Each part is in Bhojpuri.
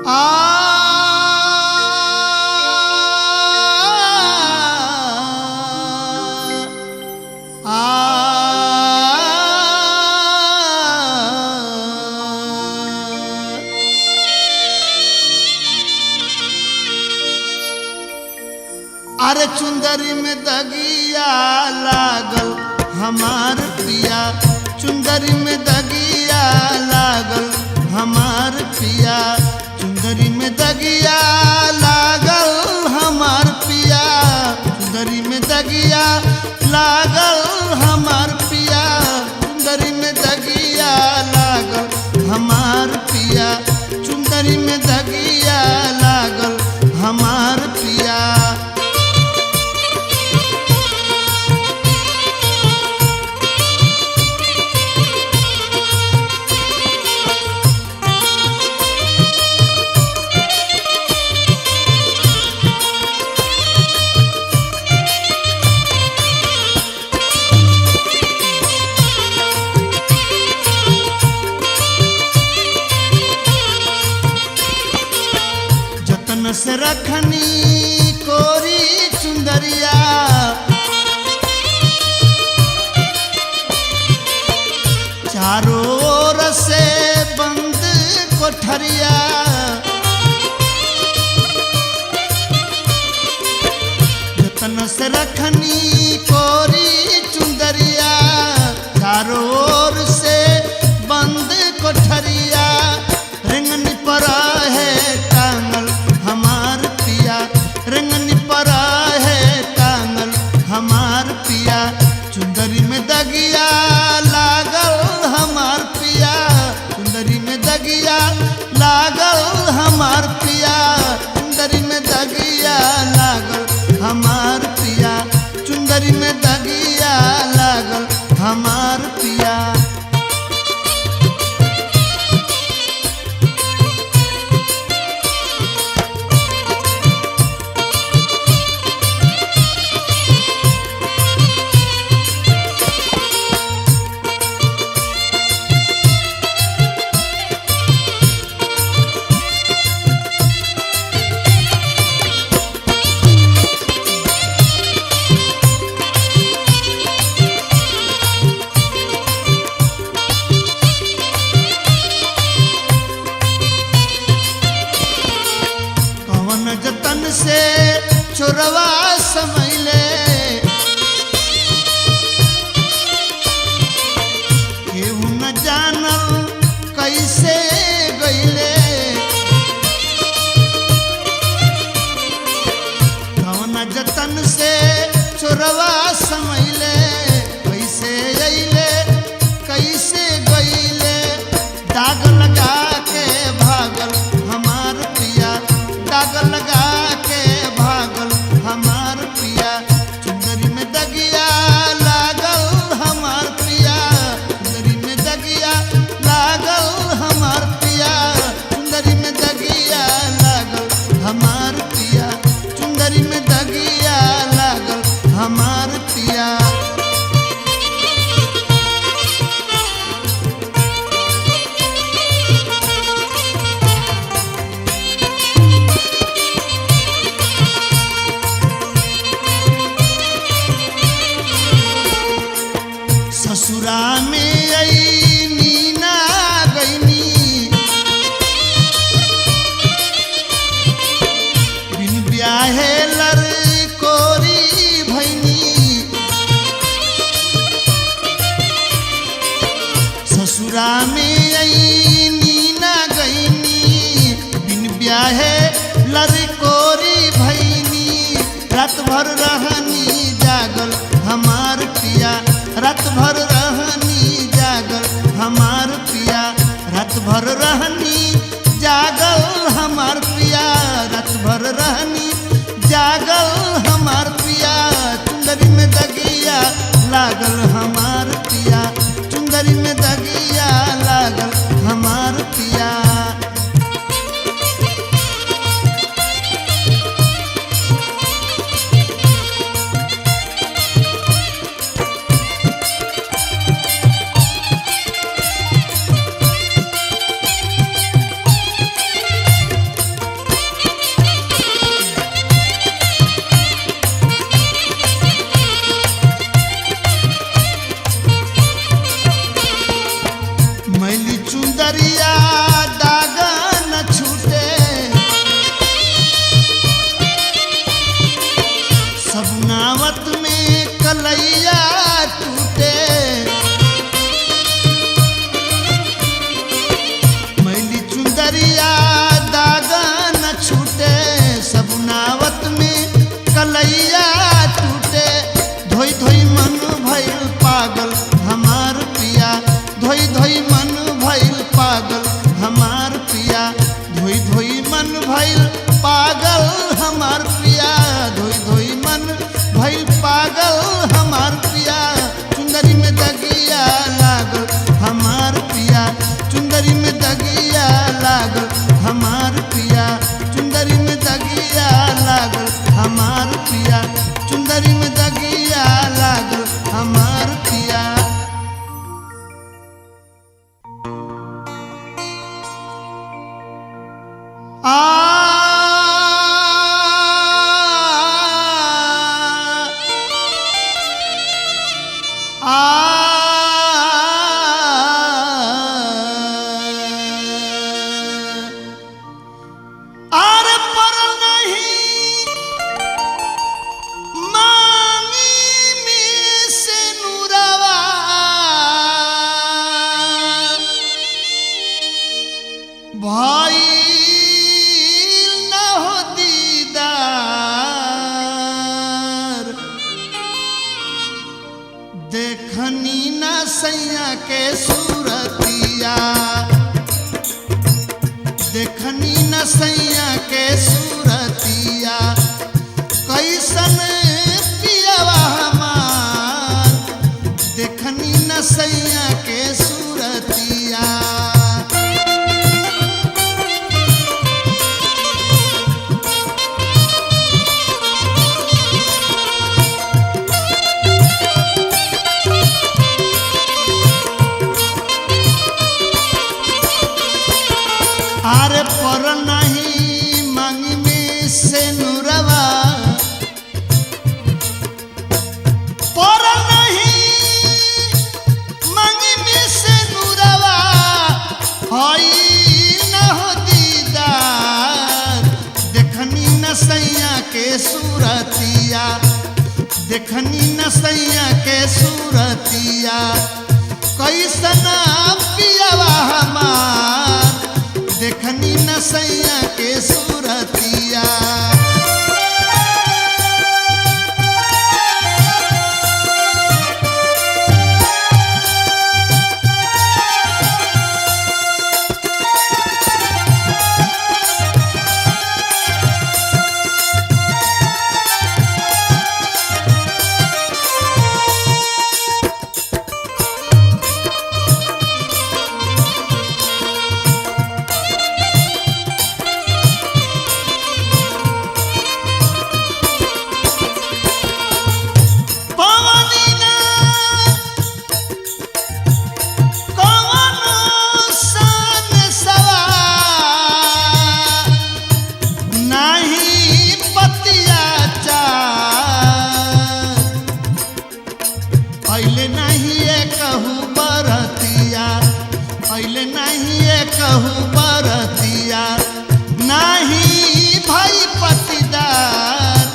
अरे चुंदरी में दगिया लागल हमार पिया, चुंदरी में दगिया लागल हमार पिया, चुंदरी में दगिया लागल हमार पिया, चुंदरी में दगिया लागल हमार पिया, चुंदरी में दगिया लागल हमार पिया, चुंदरी में दगिया लागल हमार पिया। से रखनी कोरी चुंदरिया, चारों ओर से बंद कोठरिया, जतन से रखनी कोरी चुंदरिया, चारों ओर से बंद कोठरिया, रेंगनी पर है टांगल हमार पिया, रेंगनी पर है टांगल हमार पिया, चुंदरी में दगिया लागल हमार पिया, चुंदरी में दगिया लागल हमार पिया, चुंदरी में दगिया लागल हमार पिया, चुंदरी में दगिया लागल हमार पिया। जतन से चोरवा समैले, केहू न जानल कैसे गईले, कौन जतन से चोरवा समैले, कैसे अइले कैसे गईले, दाग लगा के भागल हमार पिया, दाग लगा के भागल हमार पिया, चुंदरी में दगिया लागल हमार पिया, चुंदरी में दगिया लागल हमार पिया, चुंदरी में दगिया लागल हमार पिया, चुंदरी में दगिया लागल हमार पिया। ससुरा में अइनी ना गइनी, बिन ब्याहे लड़कोरी भइनी, ससुरा में अइनी ना गइनी, बिन ब्याहे लड़कोरी भइनी, रात भर रहनी जागल हमार पिया, रात भर रहनी जागल हमार पिया, रात भर रहनी जागल हमार पिया, रात भर रहनी जागल हमार पिया, चुंदरी में दगिया लागल हमार पिया, चुंदरी में दगिया लागल हमार पिया। धोई धोई मन भइल पागल हमार पिया, धोई धोई मन भइल पागल हमार पिया, धोई धोई मन भइल पागल हमार पिया। चुंदरी में दगिया लागल हमार पिया, चुंदरी में दगिया लागल हमार पिया, चुंदरी में दगिया लागल हमार पिया, चुंदरी में दगिया लागल हमार पिया। देखनी न सैया के सूरतिया, देखनी न सैया के सूरतिया, कैसन पियावा हमार, देखनी न सैया के सूरतिया। आरे पर नहीं मांगी में से नुरवा, पर नहीं मांगी में से नुरवा, हई न हो दीदार, देखनी न सैया के सूरतिया, देखनी न सैया के सूरतिया, कैसन पियावा हमार, देखनी न सैया के सूरतिया। अइले नहीं कहू बरतिया, अइले नहीं कहू बरतिया, नहीं भाई पतिदार,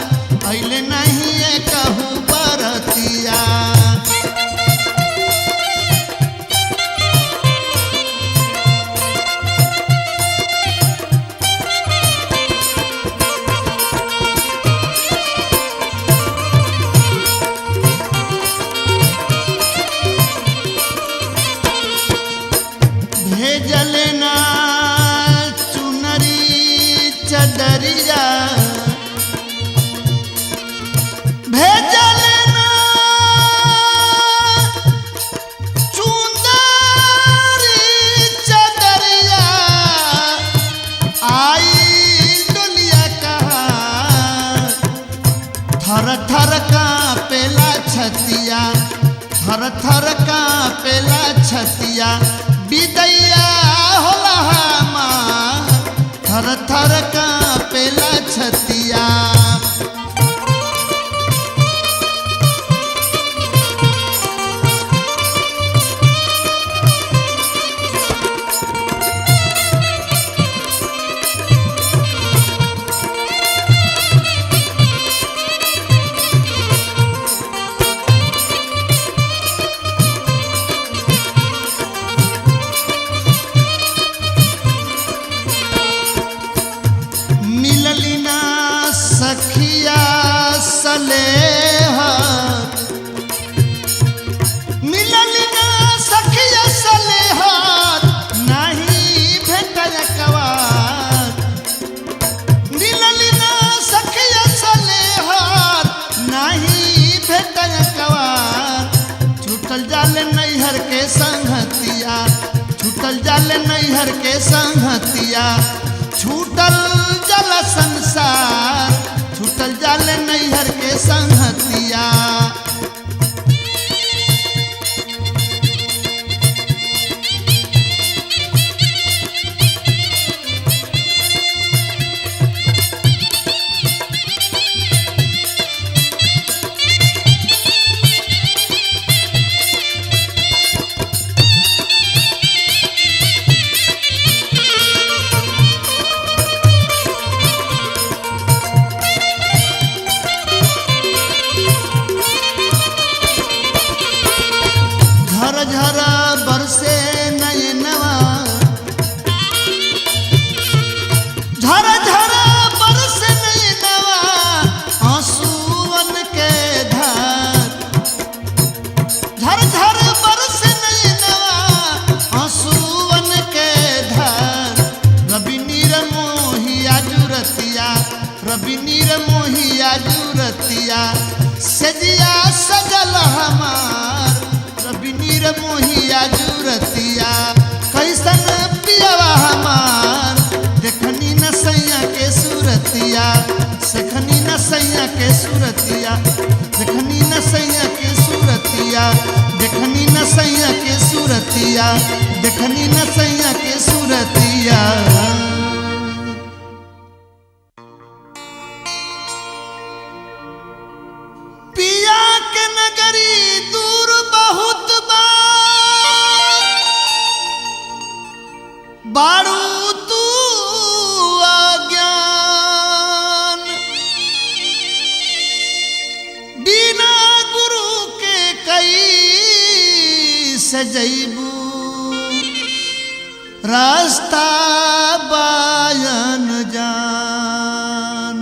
अइले नहीं कहू बरतिया। भेजले ना चुनरी चदरिया, भेजले ना चुनरी चदरिया, आई डोलिया कहा थर थर कांपेला छतिया, थर थर कांपेला छतिया, बिदैया होला हमार, थर थर कांपेला छतिया। मिलली ना छूटल जाले नैहर के संगतिया, छूटल जल संसार, छूटल जाले नैहर के संगतिया। झर बरसे नयनवा, झर झर बरसे नयनवा, आंसुअन के धार, झर झर बरसे नयनवा, आंसुअन के धार। रवि नीर मोहिया जुरतिया, रवि नीर मोहिया जुरतिया, सजिया सजल हमार, रवि नीर मोहिया जुरतिया। कैसन पियवा हमार, देखनी न सैया के सूरतिया, देखनी न सैया के सूरतिया, देखनी न सैया के सूरतिया, देखनी न सैया के सूरतिया, देखनी न सैया के सूरतिया। पिया के नगरी दूर बहुत बारू तू अज्ञान, बिना गुरु के कई सजैबू, रास्ता बायन जान।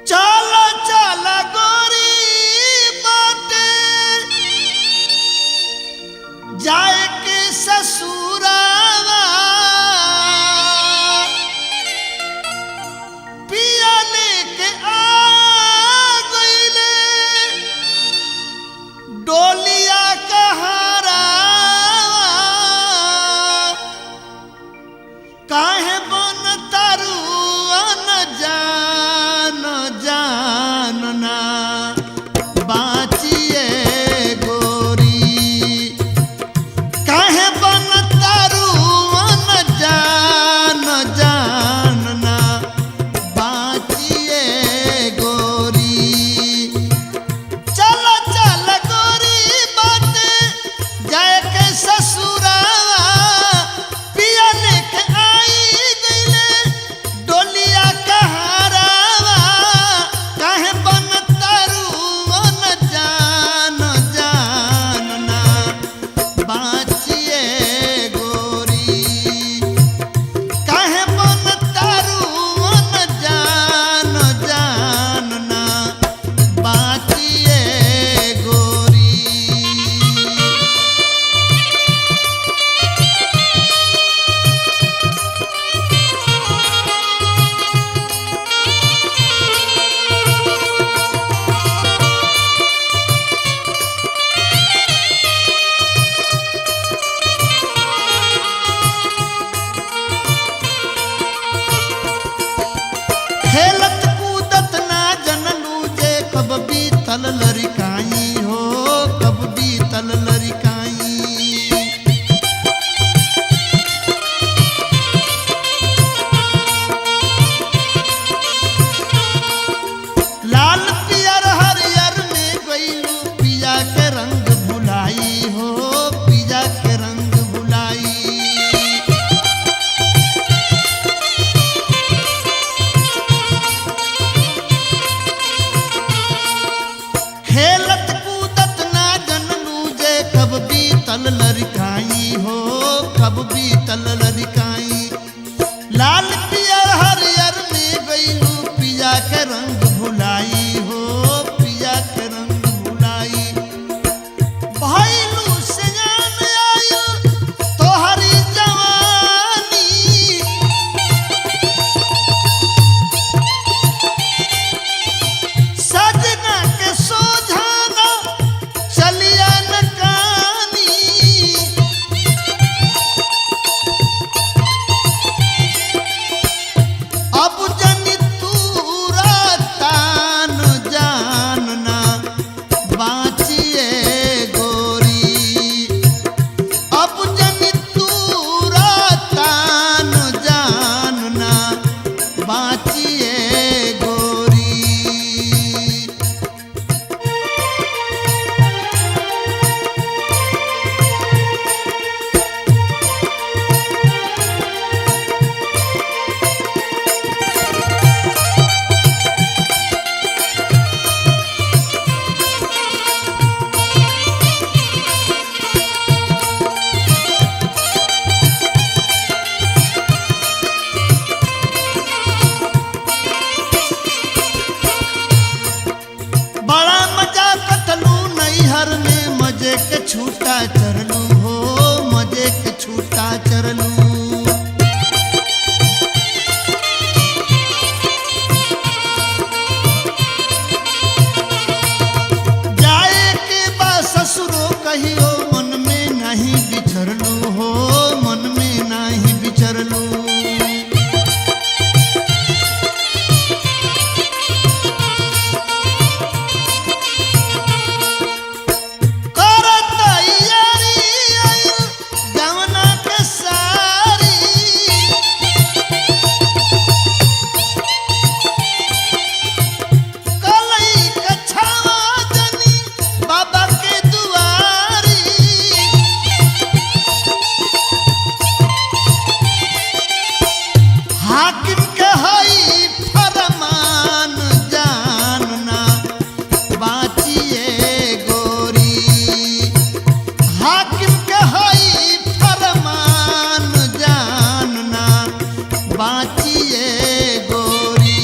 चला चला गोरी जाए के ससुरावा, पिया लेके आ गईले डोलिया कहारा। काहे बन तारू न जान जानना, बाचिए खेलत कूदत ना जनलू जे कब बीतल लड़काई हो, कब बीतल लड़काई। लाल पियर हरियर में गईलू, पिया के रंग भुलाई हो, पिया के रंग भुलाई। खेलत मजे के छूटा चरलू हो, मजे के छूटा चरलू। जाए के बा ससुरो कहियो मन में नहीं बिछरलू हो, मन में नहीं बिछरलू। हाकिम के हई फरमान जानना बाचिए गोरी, हाकिम के हई फरमान जानना बाचिए गोरी।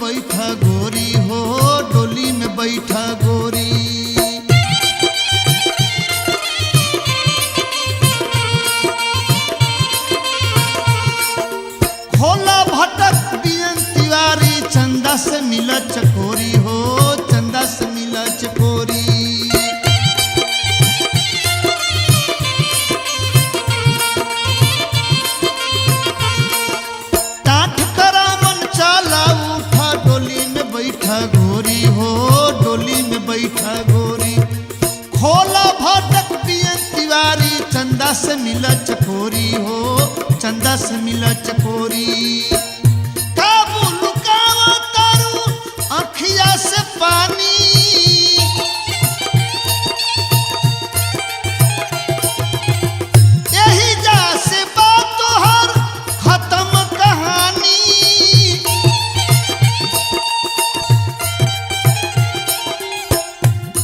बैठा गोरी हो, डोली में बैठा गोरी। खोला भटक बियन तिवारी, चंदा से मिला चकोरी हो, चंदा से मिला चकोरी। बैठा गोरी हो, डोली में बैठा गोरी। खोला भटक पियन तिवारी, चंदा से मिला चकोरी हो, चंदा से मिला चकोरी। काबू लुकावा तारू अखिया से पानी, यही जा से बात तोहर खत्म कहानी।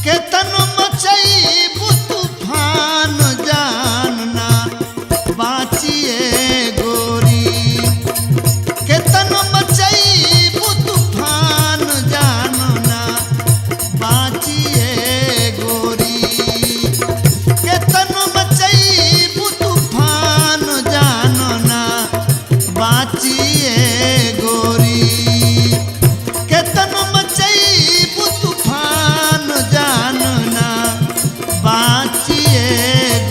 केतन मचई तूफान जानना बाचिए गोरी, केतन मचई तूफान जानना बाचिए गोरी, केतन मचई तूफान जानना बाचिए गोरी, केतन मचई तूफान जानना बाचिए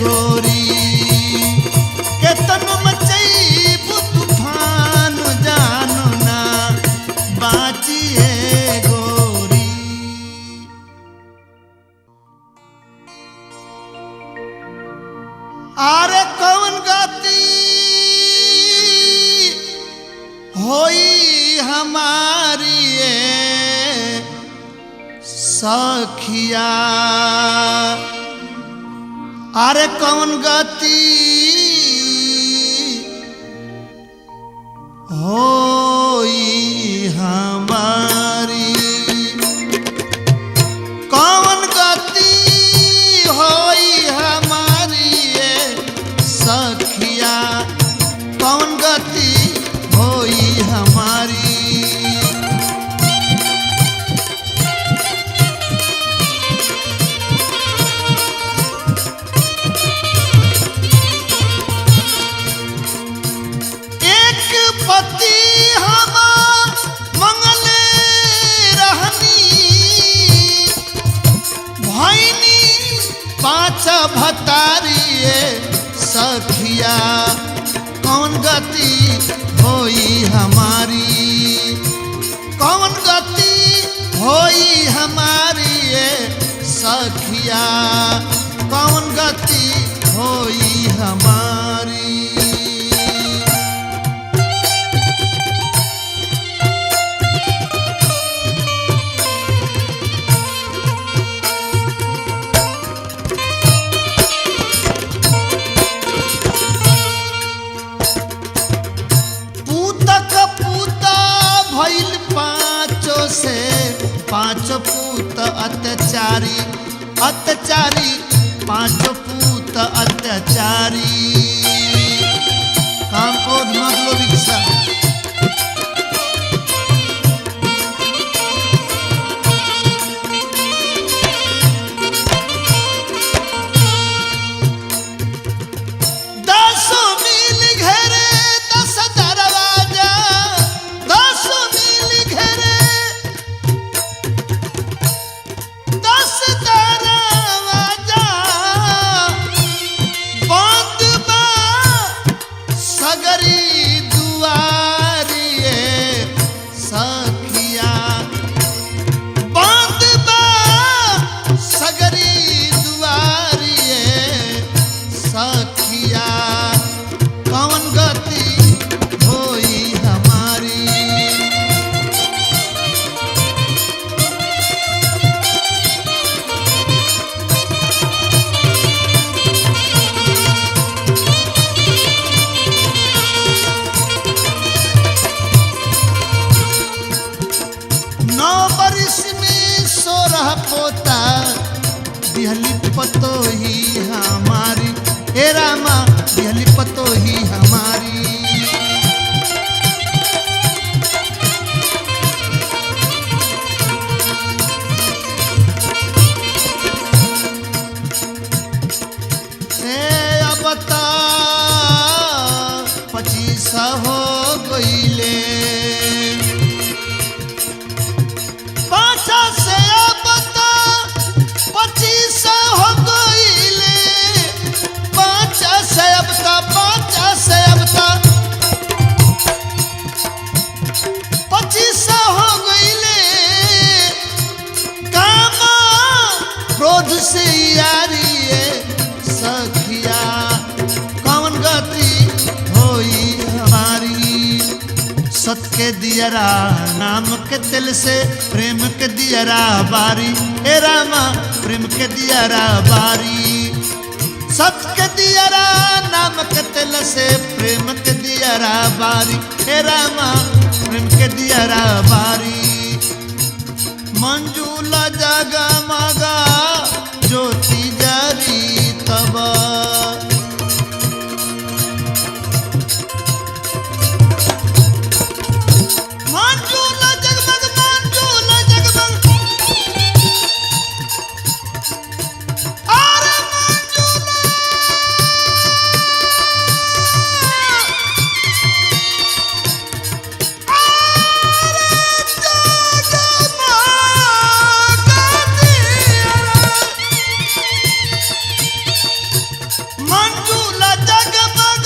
गोरी, केतन मचई तूफान जानना बाचिए गोरी। आरे कौन गति होई हमारी सखिया, अरे कौन गति होई हमारी, कौन गति होई हमारी सखिया, कौन गति होई हमारी। पति हम मंगले रहनी, भैनी पाँच भतारी सखिया, कौन गति होई हमारी, कौन गति होई हमारी ये सखिया कौन गति होई हमारी। भइल पाँचों से पाँचों पूत अत्याचारी अत्याचारी पाँचों पूत अत्याचारी काम को मतलब इच्छा पोता दिहली पतो ही हमारी हे रामा दिहली पतो ही हमारी। से अब ता 25 हो गईले से यारी सखिया कौन गति होई हमारी। सत के दियरा नाम के दिल से प्रेम के दियरा बारी ए रामा प्रेम के दियरा बारी। सत के दियरा नाम के दिल से प्रेम के दियरा बारी ए रामा प्रेम के दियरा बारी। मंजूला जगा मगा ज्योति जारी तब मंजूला जगमग मंजूला जगमग अरे मंजूला मंजूला जगमग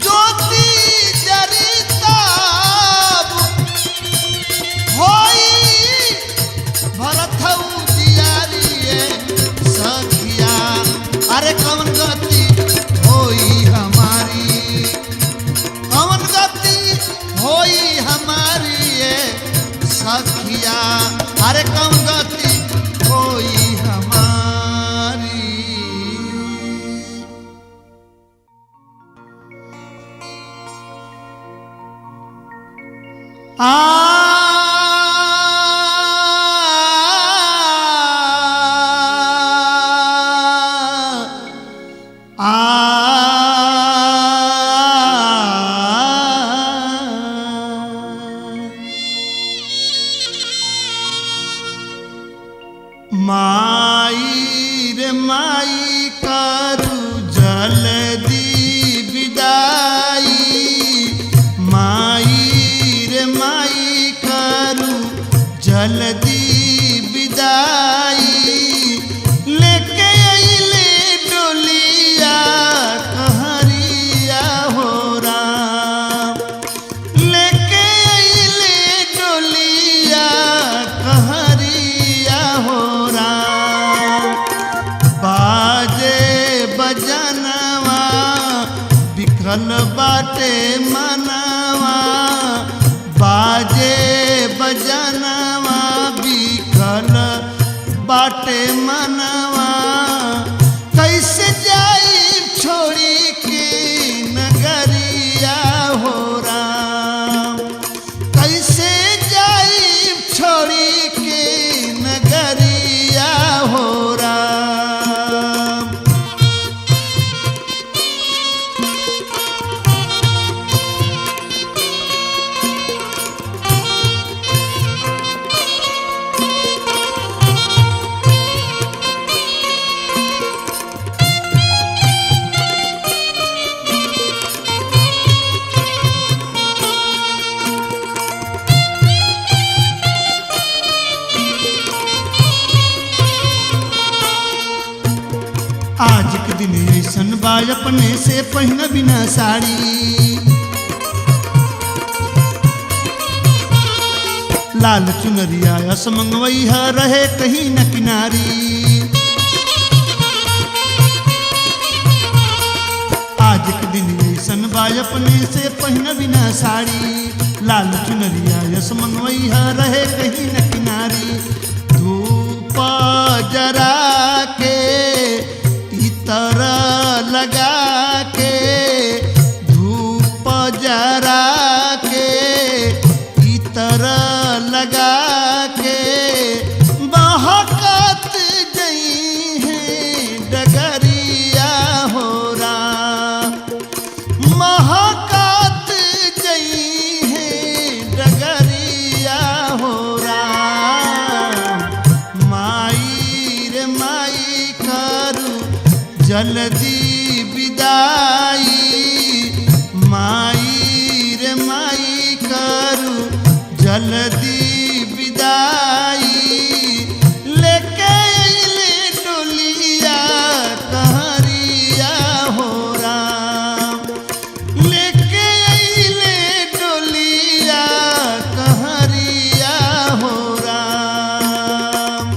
ज्योति जरिताब होई भरत उजियारी सखिया अरे कौन गति होई हमारी कौन गति होई हमारी सखिया अरे कौन गति होई हमारी। माई रे माई करू जल्दी विदाई माई रे माई करू जल्दी विदाई लेके अइले डोलिया कहरिया हो राम लेके अइले डोलिया बिकल बाटे मनवा बाजे बजनवा बिकल बाटे मनवा कैसे जाई छोड़ी के नगरिया हो राम कैसे जाई छोड़ी के नगरिया हो राम। आज के दिन ऐसन बा अपने से पहिन बिना साड़ी लाल चुनरिया असमंगवई है रहे कहीं न किनारी। आज के दिन ऐसन बा अपने से पहिन बिना साड़ी लाल चुनरिया असमंगवई है रहे कहीं न किनारी। धूप जरा के इतर लगा के धूप जरा के इतर लगा के बहकत गई है डगरिया हो राम महकत गई है डगरिया हो राम। माई रे माई करू जल्दी विदाई माई रे माई करू जल्दी विदाई लेके अइले डोलिया कहरिया हो राम लेके अइले डोलिया कहरिया हो राम।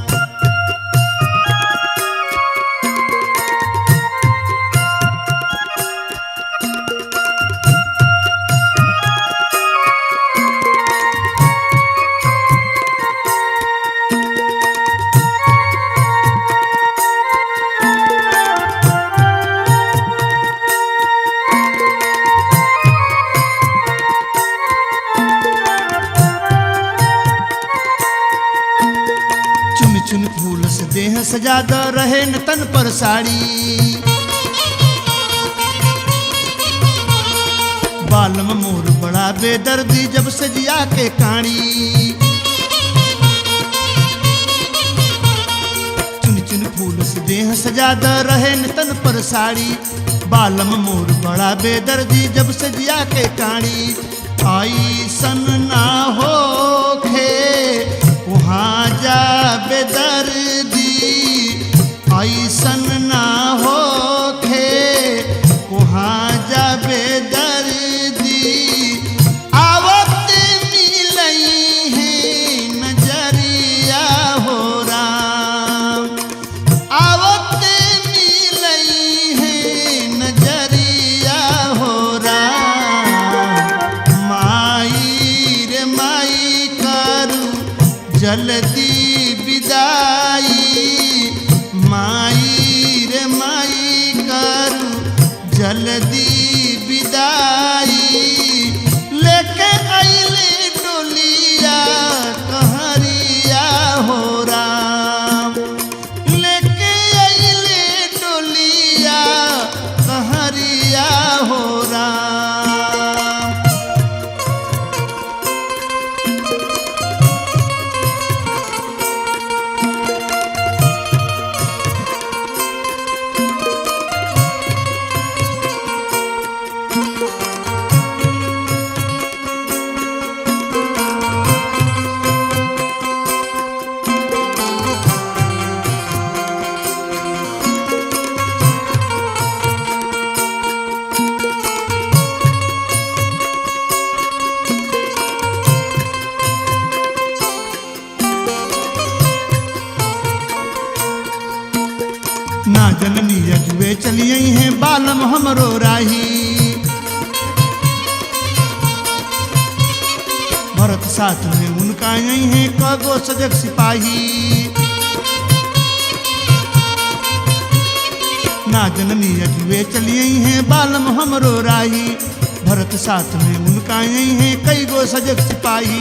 चुन चुन फूल से देह सजादा रहे न तन पर साड़ी बालम मोर बड़ा बेदर्दी जब से जिया के काणी। चुन चुन फूल से देह सजादा रहे न तन पर साड़ी बालम मोर बड़ा बेदर्दी जब से जिया के काणी। आई सन ना हो खे वहाँ जा बेदर्दी ऐसन ना हो खे वहाँ जा बेदर्दी आवत मिलई है नजरिया हो राम आवत मिलई है नजरिया हो राम। माई रे माई करू जल्दी विदाई माई रे माई करू जल्दी विदाई लेके अइले डोलिया कहरिया हो राम लेके अइले डोलिया कहरिया हो राम। ना जननी अजुए चलिए हैं बालम हमरो राही भरत साथ में उनका यही है कगो सजग सिपाही। ना जननी अजुए चलिए हैं बालम हमरो राही, भरत साथ में उनका यही है कई गो सजग सिपाही।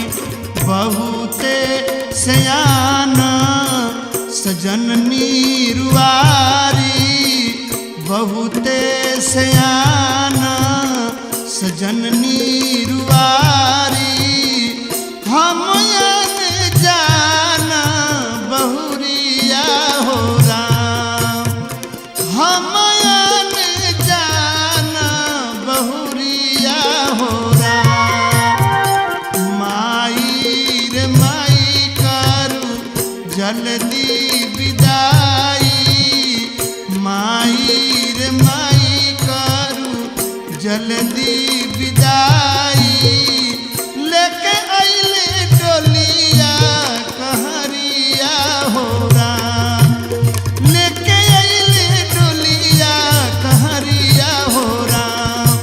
बहुते सयाना सजन नीरुआरी, बहुते सयाना सजन नीरुआरी, हम जाना बहुरिया हो राम, हम जाना बहुरिया हो राम। माई रे माई करू जल्दी विदाई, माई रे माई करू जल्दी विदाई, लेके अइले डोलिया कहरिया हो राम, लेके अइले डोलिया कहरिया हो राम,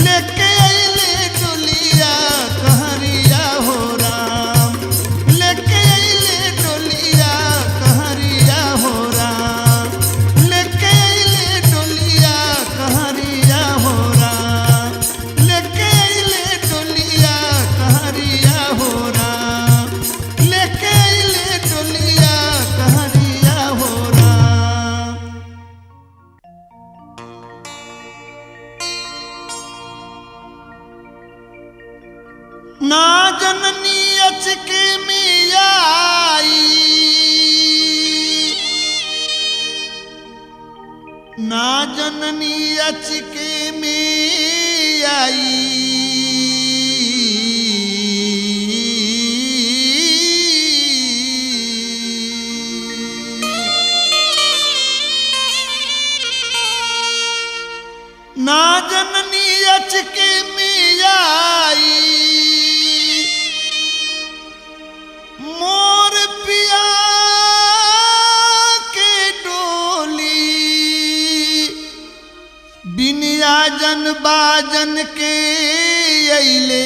लेके अइले डोलिया कहरिया हो राम, लेके अइले डोलिया कहरिया हो राम, लेके अइले डोलिया कहरिया हो राम, लेके अइले डोलिया कहरिया हो राम, लेके अइले डोलिया कहरिया हो राम। ना जननी अचके में आई, ना जननी अचके में आई, ना जननी अचके में आई, मोर पिया के डोली, बिनिया जन बाजन के अइले,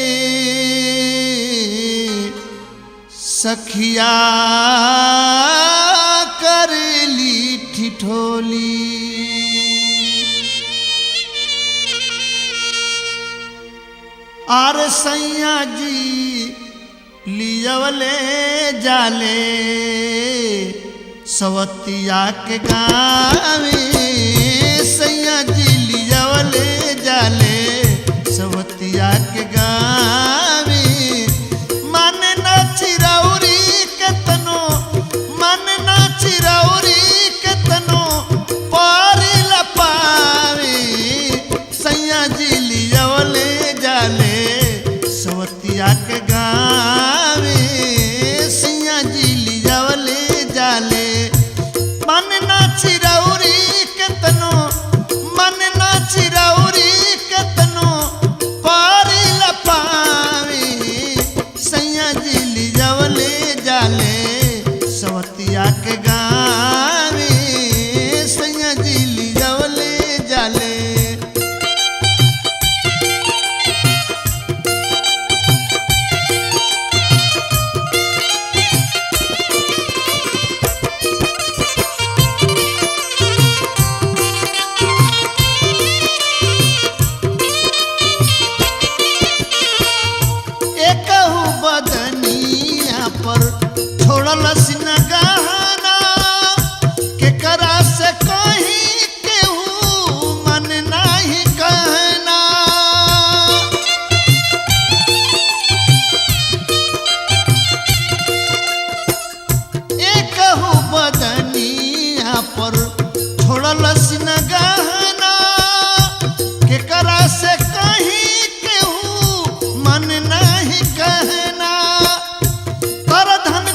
सखिया करली ठिठोली। आर सैया जी लियवले जाले सवतिया के गावे, सैया जी लियवले जाले सवतिया के गावे। मन ना चिरौरी केतनो, मन ना चिरौरी केतनो पारी लपावे, सैया जी लियवले जाले सवतिया के गावे, सैया जी लियवले जाले। मन ना चिरौरी केतनो, मन ना चिरौरी केतनो पारी लपावे, सैया जी लियवले जाले सवतिया के गावे, सैया जी लियवले जाले। एकहु बदनिया पर छोड़ल सिन गहना, केकरा से कहीं केहू मन नाही कहना। एकहु बदनिया पर छोड़ल सिन गहना, केकरा से कहीं केहू मन नहीं कहना। कर धन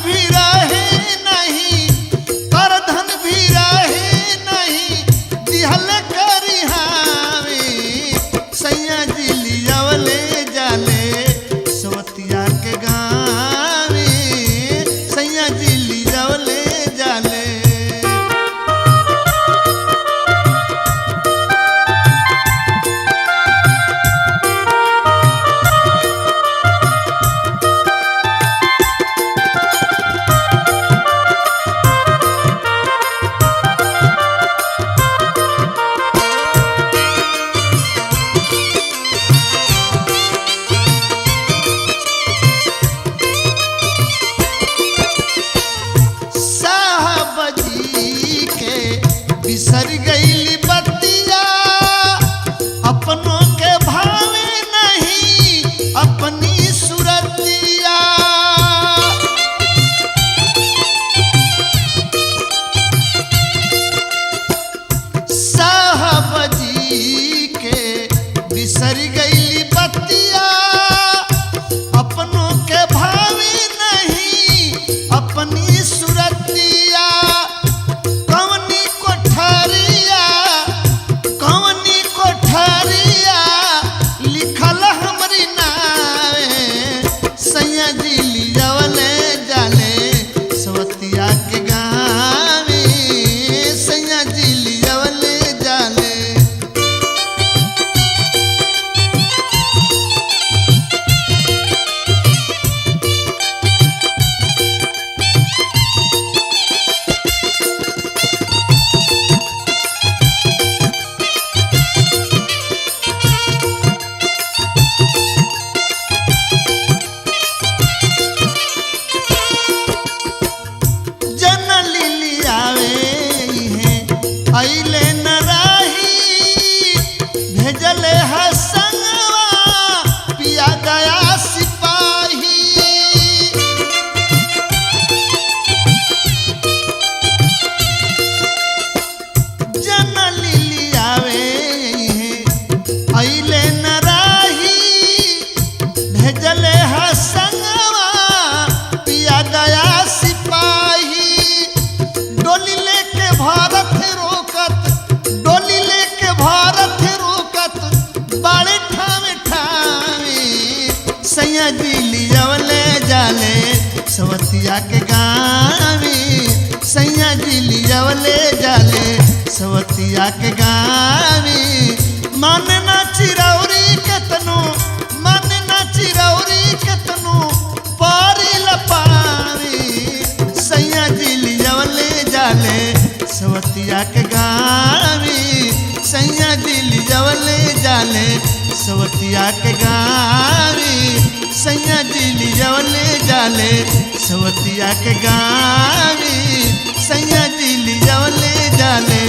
ले हसंगवा पिया गया सिपाही डोली लेके भारत रोकत डोली लेके भारत रोकत बड़े ठावे ठावे सैया जी लियावले जाले सवतिया के गावे सैया जी लियावले जाले सवतिया के गावे मन ना चिरौरी केतनो मन ना चिरौरी केतनो पारी लपावे सैया जी लियावले जाले सवतिया के गावे सैया जी लियावले जाले सवतिया के गावे सैया जी लियावले जाले सवतिया के गावे सैया जी लियावले जाले।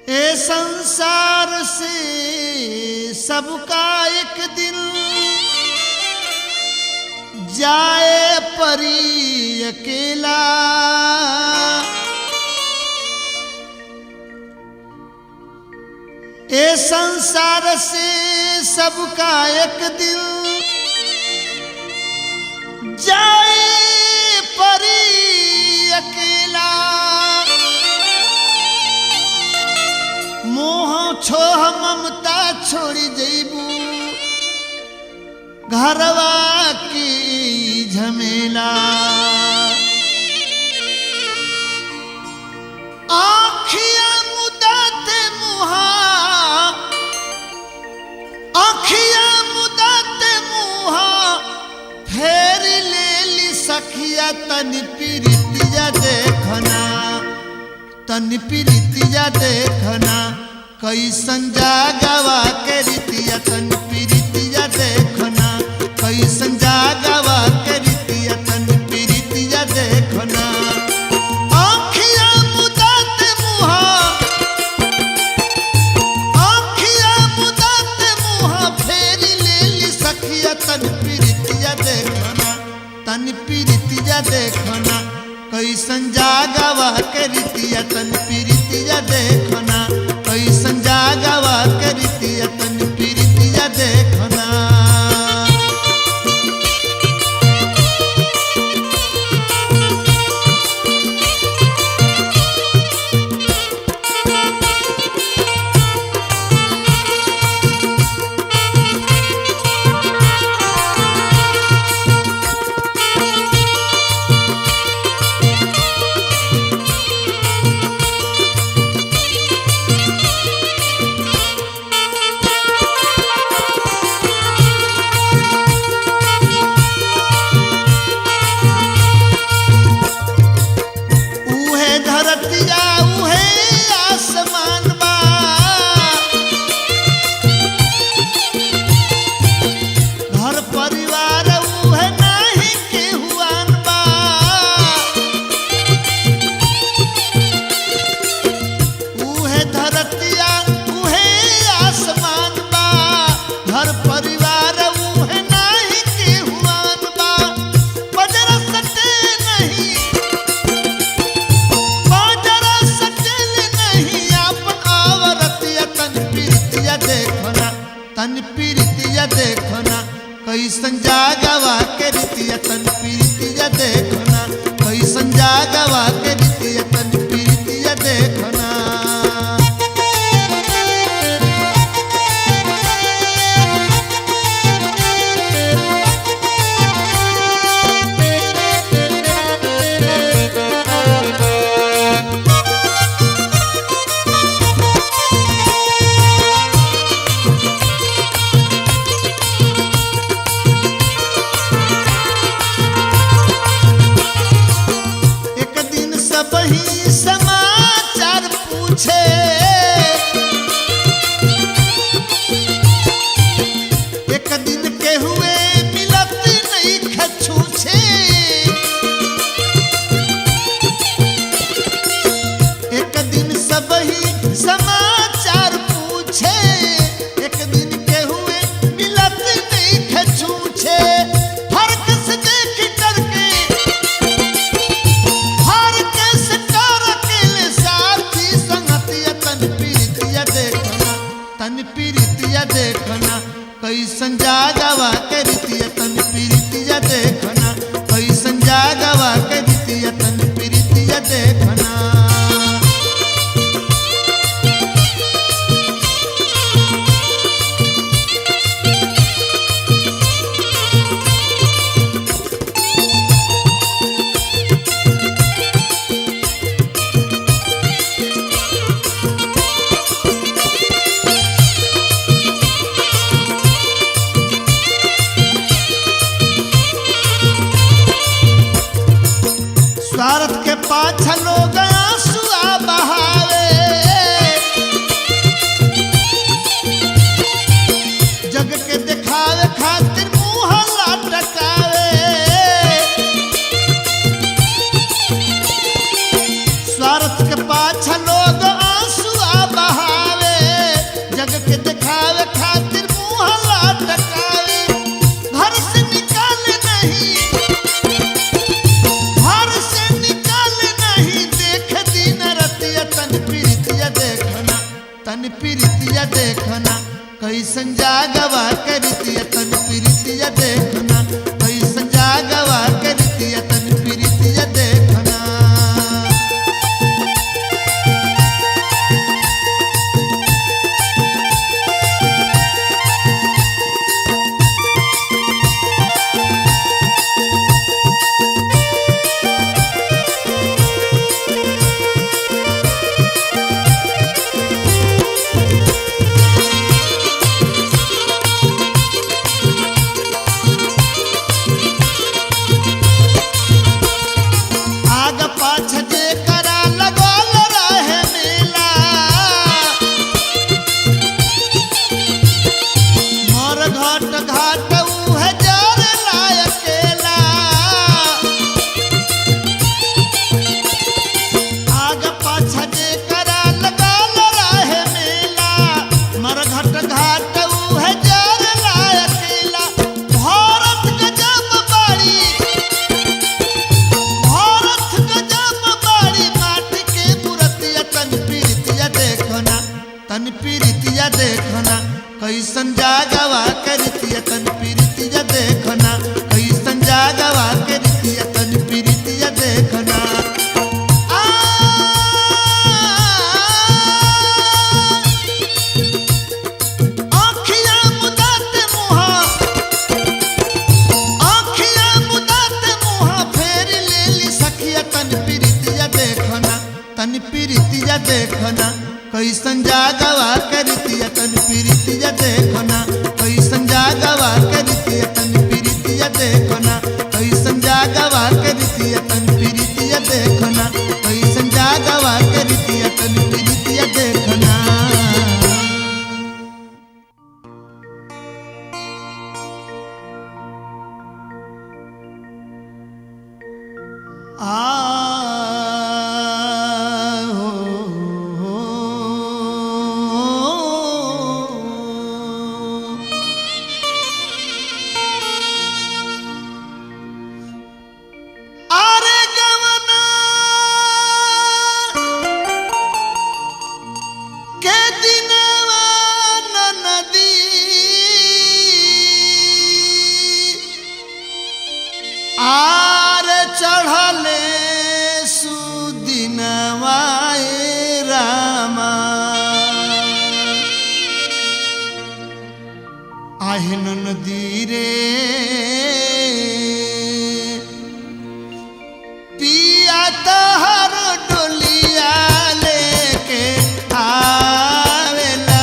ए संसार से सबका एक दिन जाए परी अकेला ए संसार से सबका एक दिन जाए परी अकेला मोह छोह ममता छोड़ी जैबू घरवा की झमेला आँखिया मुदाते मुहा आँखिया मुदाते मुहा फेर ले ली सखिया तनि प्रीतिया देखना तनि प्रीतिया देखना कैसन जागवा के रीतिया तनि प्रीतिया देखना कैसन जागवा के रीतिया तनि प्रीतिया देखना आँखिया मुदाते मुहा आँखिया मुदाते मुहा फेर ले ली सखिया तनि प्रीतिया देखना तनि प्रीतिया देखना कैसन जागवा के रीतिया तनि प्रीतिया देखना कैसन जागवा के रीतिया तनि प्रीतिया देखना। पीरितिया देखना तन पीरितिया देखना कैसन जागवा के रीतिया तन पीरितिया देखना कैसन जागवा के रीतिया तन पीरितिया देखना। स्वार्थ के पाछा लोग आंसुआ बहावे, जग के दिखावे खातिर मुंह लटकावे। स्वार्थ के पाछा लोग आंसुआ बहावे, जग के दिखावे खातिर मुंह लटकावे। घर से निकाले नहीं तन पीरितिया देखना कैसन जागवा के रीतिया तन पीरितिया देखना कैसन जागवा के रीतिया तन पीरितिया देखना। तन पीरितिया देखना कैसन जागवा के रीतिया तन पीरितिया देखना कैसन जागवा के रीतिया तन पीरितिया देखना। आँखियाँ मुदाते मुँहा फेर लेली सखिया तन पीरितिया देखना तन पीरितिया देखना कैसन जागवा के रीतिया तन पीरितिया देखना कैसन जागवा के रीतिया तन पीरितिया देखना कैसन जागवा के रीतिया तन पीरितिया देखना कैसन जागवा के रीतिया तन पीरितिया देखना। आर चढ़ले सुदिनवाए रामा আহিन नदी रे पिया तहर डोलिया लेके आवेला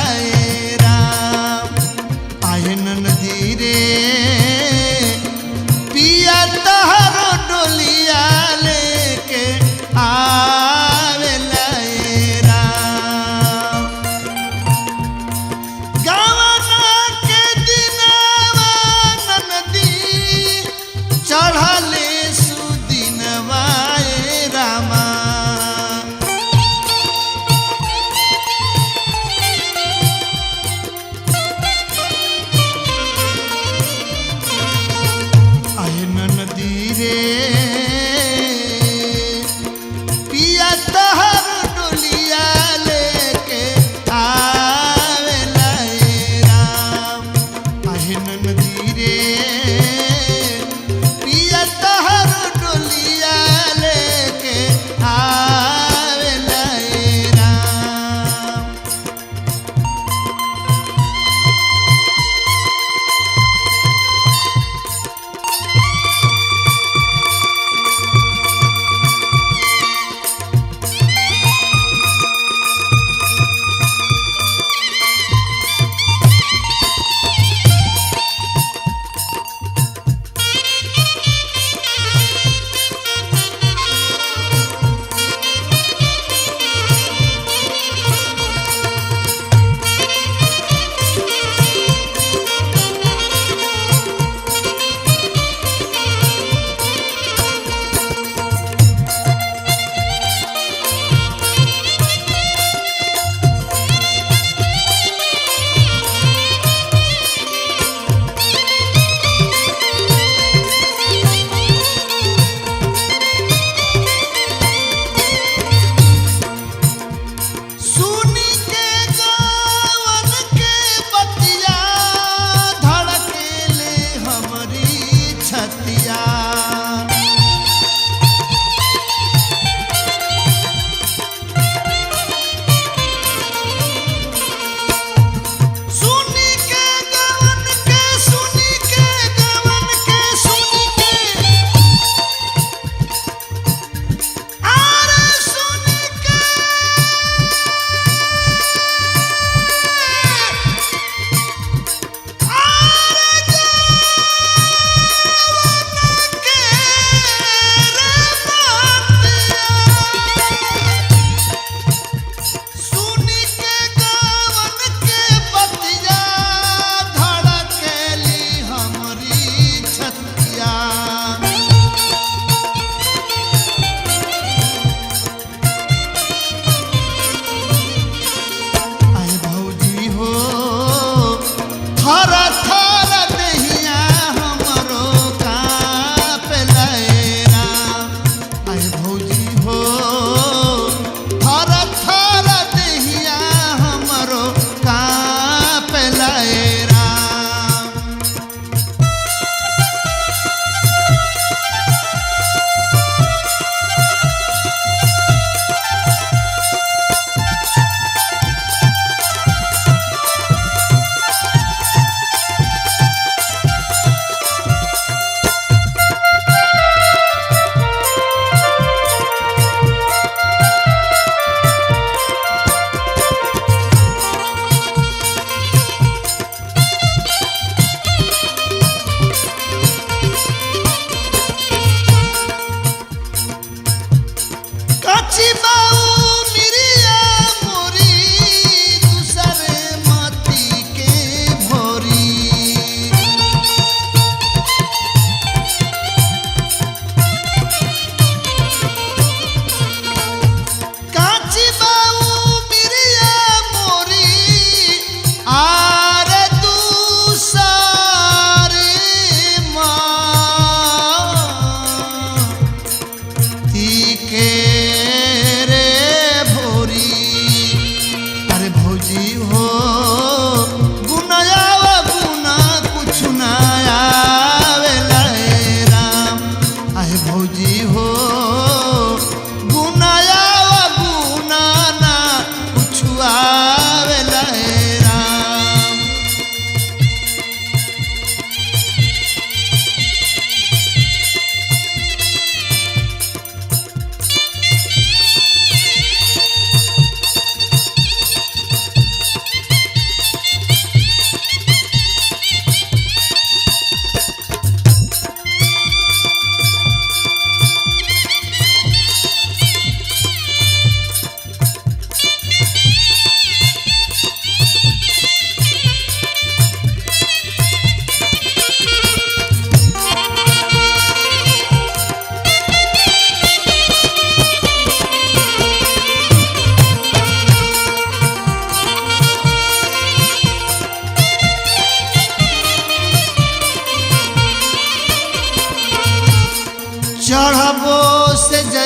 राम আহিन नदी रे पिया तहर डोलिया लेके आवेला राम। गवना के दिनवा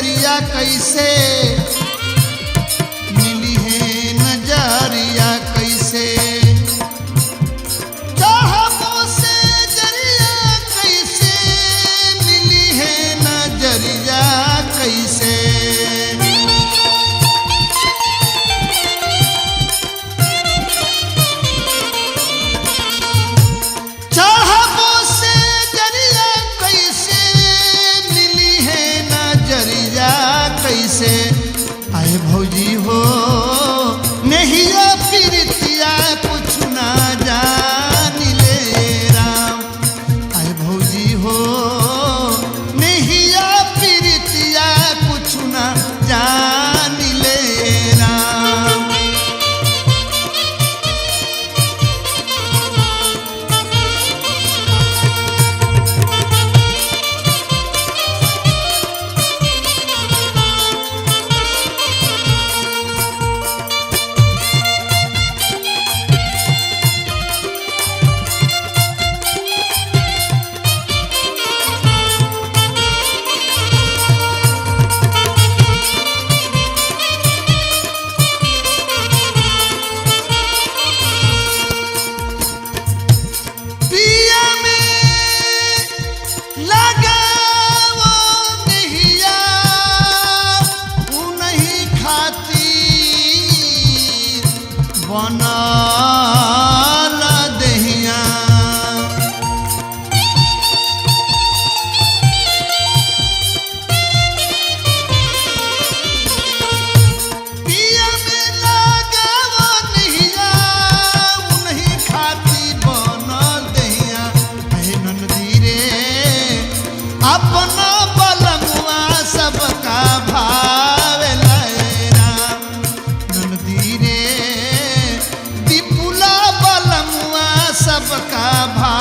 जरिया कैसे मिली है नजरिया कैसे चाहतों से जरिया कैसे मिली है नजरिया कैसे कैसे आए भौजी हो नहिया प्रीतिया कुछ ना जान ले राम आए भौजी हो नहिया प्रीतिया कुछ ना जान ले राम बनाला दहिया पिया में लगावो नहिया नहीं खाती बनल दहिया हे नंदी रे अपना बलमुआ सबका भावेला राम नंदी रे सबका भा